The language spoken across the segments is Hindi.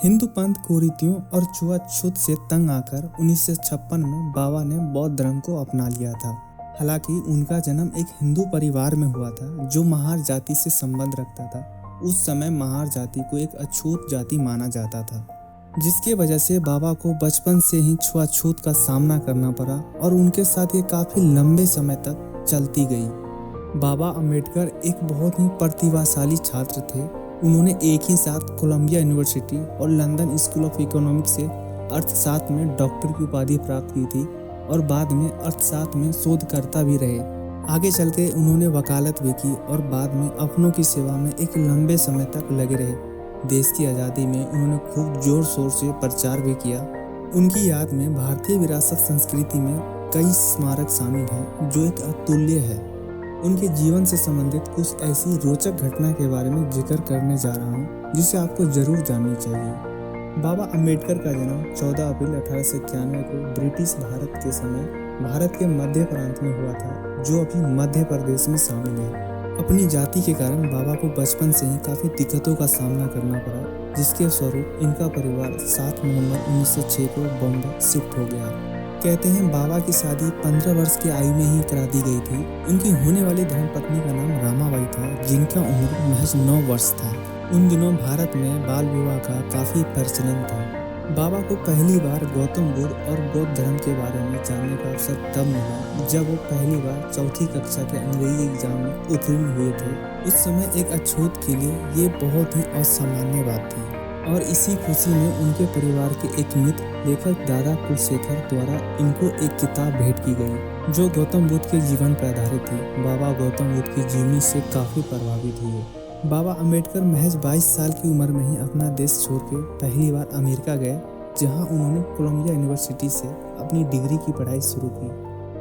हिंदू पंथ कुरीतियों और छुआछूत से तंग आकर 1956 में बाबा ने बौद्ध धर्म को अपना लिया था। हालांकि उनका जन्म एक हिंदू परिवार में हुआ था जो महार जाति से संबंध रखता था। उस समय महार जाति को एक अछूत जाति माना जाता था, जिसके वजह से बाबा को बचपन से ही छुआछूत का सामना करना पड़ा और उनके साथ ये काफी लंबे समय तक चलती गई। बाबा अम्बेडकर एक बहुत ही प्रतिभाशाली छात्र थे। उन्होंने एक ही साथ कोलंबिया यूनिवर्सिटी और लंदन स्कूल ऑफ इकोनॉमिक्स से अर्थशास्त्र में डॉक्टर की उपाधि प्राप्त की थी और बाद में अर्थशास्त्र में शोधकर्ता भी रहे। आगे चल के उन्होंने वकालत भी की और बाद में अपनों की सेवा में एक लंबे समय तक लगे रहे। देश की आज़ादी में उन्होंने खूब जोर शोर से प्रचार भी किया। उनकी याद में भारतीय विरासत संस्कृति में कई स्मारक शामिल हैं जो एक अतुल्य है। उनके जीवन से संबंधित कुछ ऐसी रोचक घटना के बारे में जिक्र करने जा रहा हूँ जिसे आपको जरूर जाननी चाहिए। बाबा अम्बेडकर का जन्म 14 अप्रैल 1891 को ब्रिटिश भारत के समय भारत के मध्य प्रांत में हुआ था, जो अभी मध्य प्रदेश में शामिल है। अपनी जाति के कारण बाबा को बचपन से ही काफ़ी दिक्कतों का सामना करना पड़ा, जिसके स्वरूप इनका परिवार 7 नवंबर 1906 को बॉम्बे शिफ्ट हो गया। कहते हैं बाबा की शादी 15 वर्ष की आयु में ही करा दी गई थी। उनकी होने वाली धर्मपत्नी का नाम रामाबाई था, जिनका उम्र महज 9 वर्ष था। उन दिनों भारत में बाल विवाह का काफ़ी प्रचलन था। बाबा को पहली बार गौतम बुद्ध और बौद्ध धर्म के बारे में जानने का अवसर तब मिला जब वो पहली बार चौथी कक्षा के अंग्रेजी एग्जाम में उत्तीर्ण हुए थे। उस समय एक अछूत के लिए ये बहुत ही असामान्य बात थी और इसी खुशी में उनके परिवार के एक मित्र लेखक दादा कुलशेखर द्वारा इनको एक किताब भेंट की गई जो गौतम बुद्ध के जीवन पर आधारित थी। बाबा गौतम बुद्ध की जीवनी से काफ़ी प्रभावित हुए। बाबा अम्बेडकर महज 22 साल की उम्र में ही अपना देश छोड़ के पहली बार अमेरिका गए, जहां उन्होंने कोलंबिया यूनिवर्सिटी से अपनी डिग्री की पढ़ाई शुरू की।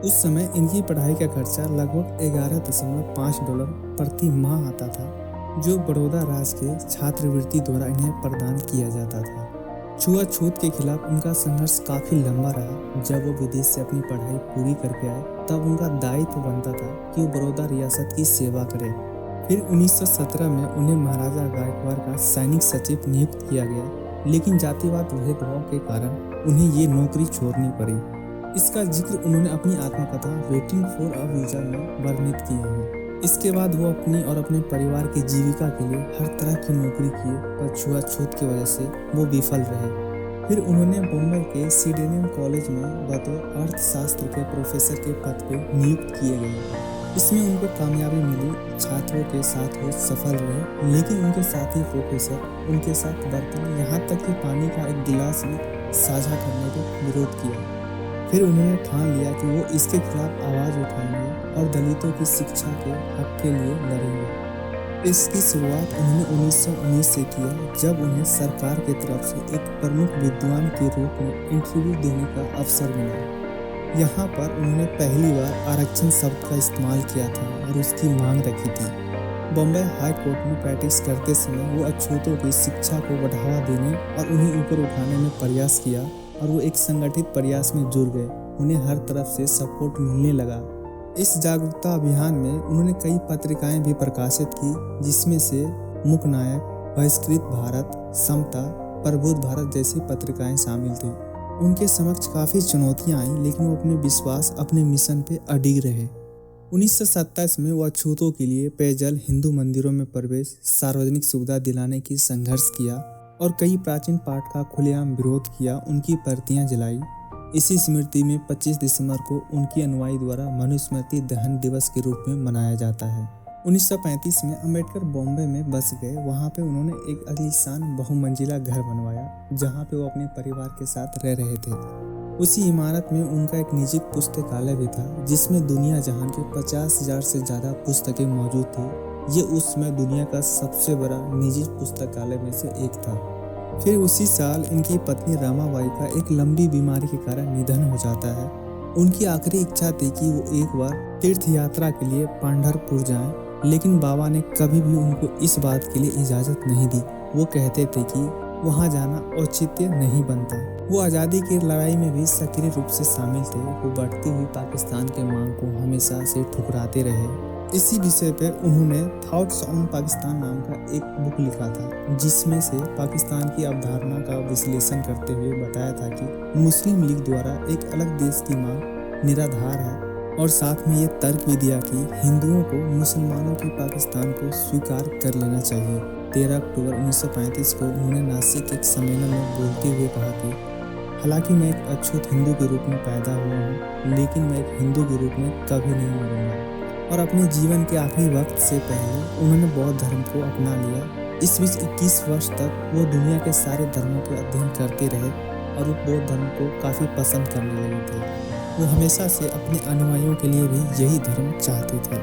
उस समय इनकी पढ़ाई का खर्चा लगभग $11.5 प्रति माह आता था, जो बड़ौदा राज्य के छात्रवृत्ति द्वारा इन्हें प्रदान किया जाता था। छुआछूत के खिलाफ उनका संघर्ष काफ़ी लंबा रहा। जब वो विदेश से अपनी पढ़ाई पूरी करके आए तब उनका दायित्व बनता था कि वो बड़ौदा रियासत की सेवा करें। फिर 1917 में उन्हें महाराजा गायकवाड़ का सैनिक सचिव नियुक्त किया गया, लेकिन जातिवाद भेदभाव के कारण उन्हें ये नौकरी छोड़नी पड़ी। इसका जिक्र उन्होंने अपनी आत्मकथा वेटिंग फॉर अ वीजा में वर्णित किए हैं। इसके बाद वो अपनी और अपने परिवार की जीविका के लिए हर तरह की नौकरी किए, पर छुआछूत की वजह से वो विफल रहे। फिर उन्होंने मुंबई के सीडेनियम कॉलेज में बतौर अर्थशास्त्र के प्रोफेसर के पद पर नियुक्त किए गए। इसमें उनको कामयाबी मिली, छात्रों के साथ वो सफल रहे, लेकिन उनके साथी प्रोफेसर उनके साथ बर्तन यहाँ तक कि पानी का एक गिलास भी साझा करने को विरोध किया। फिर उन्होंने ठान लिया कि वो इसके खिलाफ आवाज़ उठाएंगे और दलितों की शिक्षा के हक के लिए लड़ेंगे। इसकी शुरुआत उन्होंने 1919 से किया, जब उन्हें सरकार की तरफ से एक प्रमुख विद्वान के रूप में इंटरव्यू देने का अवसर मिला। यहाँ पर उन्होंने पहली बार आरक्षण शब्द का इस्तेमाल किया था और उसकी मांग रखी थी। बॉम्बे हाई कोर्ट में प्रैक्टिस करते समय वो अछूतों की शिक्षा को बढ़ावा देने और उन्हें ऊपर उठाने में प्रयास किया और वो एक संगठित प्रयास में जुड़ गए। उन्हें हर तरफ से सपोर्ट मिलने लगा। इस जागरूकता अभियान में उन्होंने कई पत्रिकाएं भी प्रकाशित की, जिसमें से मुकनायक, बहिष्कृत भारत, समता, प्रबुद्ध भारत जैसी पत्रिकाएं शामिल थीं। उनके समक्ष काफ़ी चुनौतियां आईं, लेकिन वो अपने विश्वास, अपने मिशन पे अडिग रहे। 1927 में वो अछूतों के लिए पेयजल, हिंदू मंदिरों में प्रवेश, सार्वजनिक सुविधा दिलाने की संघर्ष किया और कई प्राचीन पाठ का खुलेआम विरोध किया। उनकी प्रतियां जलाई। इसी स्मृति में 25 दिसंबर को उनकी अनुयायी द्वारा मनुस्मृति दहन दिवस के रूप में मनाया जाता है। 1935 में अम्बेडकर बॉम्बे में बस गए। वहाँ पे उन्होंने एक आलीशान बहुमंजिला घर बनवाया, जहाँ पे वो अपने परिवार के साथ रह रहे थे। उसी इमारत में उनका एक निजी पुस्तकालय भी था, जिसमें दुनिया जहान के 50,000 से ज़्यादा पुस्तकें मौजूद थी। ये उस समय दुनिया का सबसे बड़ा निजी पुस्तकालय में से एक था। फिर उसी साल इनकी पत्नी रामाबाई का एक लंबी बीमारी के कारण निधन हो जाता है। उनकी आखिरी इच्छा थी कि वो एक बार तीर्थ यात्रा के लिए पंढरपुर जाएं, लेकिन बाबा ने कभी भी उनको इस बात के लिए इजाज़त नहीं दी। वो कहते थे कि वहाँ जाना औचित्य नहीं बनता। वो आज़ादी की लड़ाई में भी सक्रिय रूप से शामिल थे। वो बढ़ती हुई पाकिस्तान के मांग को हमेशा से ठुकराते रहे। इसी विषय पे उन्होंने थॉट्स ऑन पाकिस्तान नाम का एक बुक लिखा था, जिसमें से पाकिस्तान की अवधारणा का विश्लेषण करते हुए बताया था कि मुस्लिम लीग द्वारा एक अलग देश की मांग निराधार है, और साथ में ये तर्क भी दिया कि हिंदुओं को मुसलमानों की पाकिस्तान को स्वीकार कर लेना चाहिए। 13 अक्टूबर 1935 को उन्होंने नासिक के एक सम्मेलन में बोलते हुए कहा कि हालांकि मैं एक अछूत हिंदू के रूप में पैदा हुआ हूँ, लेकिन मैं एक हिंदू के रूप में कभी नहीं मरूंगा। और अपने जीवन के आखिरी वक्त से पहले उन्होंने बौद्ध धर्म को अपना लिया। इस बीच 21 वर्ष तक वो दुनिया के सारे धर्मों के अध्ययन करते रहे और वो बौद्ध धर्म को काफ़ी पसंद करने लगे थे। वो हमेशा से अपने अनुयायियों के लिए भी यही धर्म चाहते थे।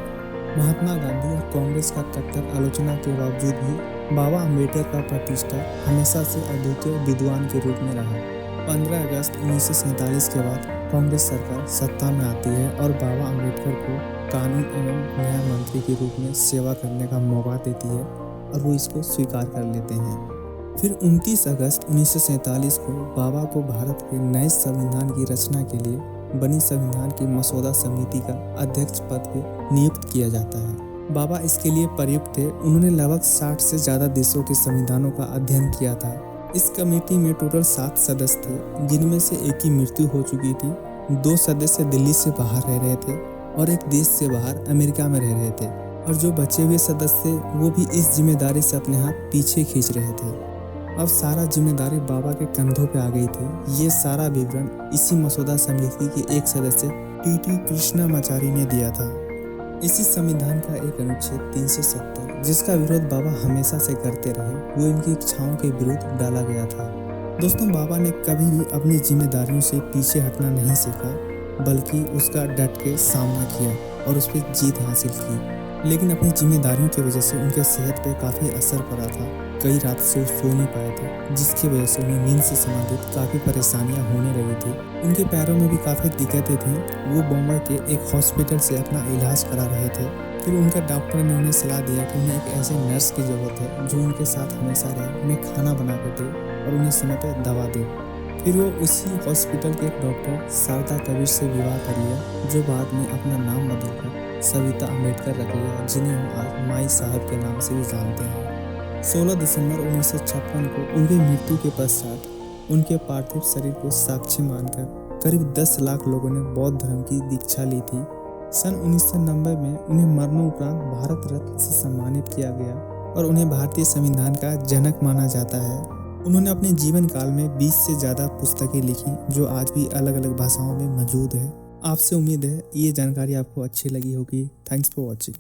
महात्मा गांधी और कांग्रेस का कट्टर आलोचना के बावजूद भी बाबा अम्बेडकर का प्रतिष्ठा हमेशा से अद्वितीय विद्वान के रूप में रहा। 15 अगस्त 1947 के बाद कांग्रेस सरकार सत्ता में आती है और बाबा अम्बेडकर को कानून एवं न्याय मंत्री के रूप में सेवा करने का मौका देती है और वो इसको स्वीकार कर लेते हैं। फिर 29 अगस्त 1947 को बाबा को भारत के नए संविधान की रचना के लिए बनी संविधान की मसौदा समिति का अध्यक्ष पद पे नियुक्त किया जाता है। बाबा इसके लिए प्रयुक्त थे। उन्होंने लगभग 60 से ज़्यादा देशों के संविधानों का अध्ययन किया था। इस कमेटी में टोटल 7 सदस्य थे, जिनमें से एक की मृत्यु हो चुकी थी, 2 सदस्य दिल्ली से बाहर रह रहे थे और एक देश से बाहर अमेरिका में रह रहे थे, और जो बचे हुए सदस्य वो भी इस जिम्मेदारी से अपने हाथ पीछे खींच रहे थे। अब सारा जिम्मेदारी बाबा के कंधों पे आ गई थी। ये सारा विवरण इसी मसौदा समिति के एक सदस्य टी कृष्णामाचारी ने दिया था। इसी संविधान का एक अनुच्छेद 370, जिसका विरोध बाबा हमेशा से करते रहे, वो इनकी इच्छाओं के विरुद्ध डाला गया था। दोस्तों, बाबा ने कभी भी अपनी जिम्मेदारियों से पीछे हटना नहीं सीखा, बल्कि उसका डट के सामना किया और उस पर जीत हासिल की। लेकिन अपनी जिम्मेदारियों की वजह से उनके सेहत पे काफ़ी असर पड़ा था। कई रात से सो नहीं पाए थे, जिसकी वजह से उन्हें नींद से संबंधित काफ़ी परेशानियां होने लगी थी। उनके पैरों में भी काफ़ी दिक्कतें थीं। वो बम्बई के एक हॉस्पिटल से अपना इलाज करा रहे थे। फिर उनका डॉक्टर ने उन्हें सलाह दिया कि उन्हें एक ऐसे नर्स की ज़रूरत है जो उनके साथ हमेशा रहे, उन्हें खाना बना कर दे और उन्हें समय पर दवा दे। फिर वो उसी हॉस्पिटल के एक डॉक्टर शारदा कबीर से विवाह कर लिया, जो बाद में अपना नाम बदलकर सविता अम्बेडकर रख लिया, जिन्हें हम आज माई साहब के नाम से भी जानते हैं। 16 दिसंबर 1956 को उनकी मृत्यु के पश्चात उनके पार्थिव शरीर को साक्षी मानकर करीब 10 लाख लोगों ने बौद्ध धर्म की दीक्षा ली थी। सन 1990 में उन्हें मरणोपरांत भारत रत्न से सम्मानित किया गया और उन्हें भारतीय संविधान का जनक माना जाता है। उन्होंने अपने जीवन काल में 20 से ज़्यादा पुस्तकें लिखी, जो आज भी अलग अलग भाषाओं में मौजूद है। आपसे उम्मीद है ये जानकारी आपको अच्छी लगी होगी। Thanks for watching.